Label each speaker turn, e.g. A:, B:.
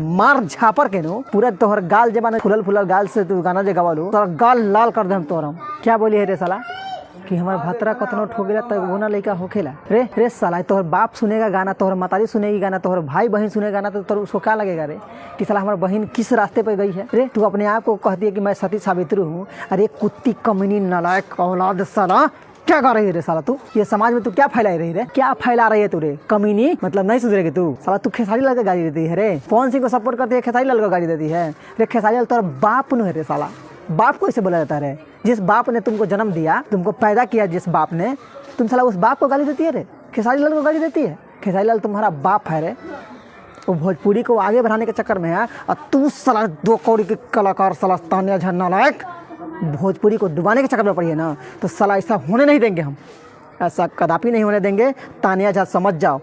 A: मार झापर के नो पूरा तोहर गाल जबान फुलल फुलल गाल से तू गाना जे गवालू तोहर गाल लाल कर देम तोहर। क्या बोली है रे साला कि हमार भतरा कतनो ठोकेला तब वो ना लइका होखेला। रे साला तोहर बाप सुनेगा गाना, तोहर माताजी सुनेगी गाना, तोहर भाई बहन सुनेगा गाना, तो उसको क्या लगेगा रे कि साला हमारी बहन किस रास्ते पे गई है। रे तू अपने आप को कहती है कि मैं सती सावित्री हूँ। अरे कुत्ती कमीनी नालायक औलाद साला क्या कर रही है रे साला तू? ये समाज में तू क्या फैला रही है? क्या फैला रही है तू रे कमीनी? मतलब नहीं सुधरेगी तू साला। तू खेसारी लाल को गाली देती है रे? कौन सी को सपोर्ट करती है? खेसारी लाल को गाली देती है रे? खेसारी लाल तेरा बाप न है रे साला। बाप को इसे बोला जाता है? जिस बाप ने तुमको जन्म दिया, तुमको पैदा किया, जिस बाप ने, तुम साला उस बाप को गाली देती है रे? खेसारी लाल को गाली देती है? खेसारी लाल तुम्हारा बाप है रे। वो भोजपुरी को आगे बढ़ाने के चक्कर में है और तू साला 2 कौड़ी के कलाकार साला तान्या झरना लायक भोजपुरी को डुबाने के चक्कर में पड़ी है ना, तो साला ऐसा होने नहीं देंगे हम। ऐसा कदापि नहीं होने देंगे। तान्या झा समझ जाओ।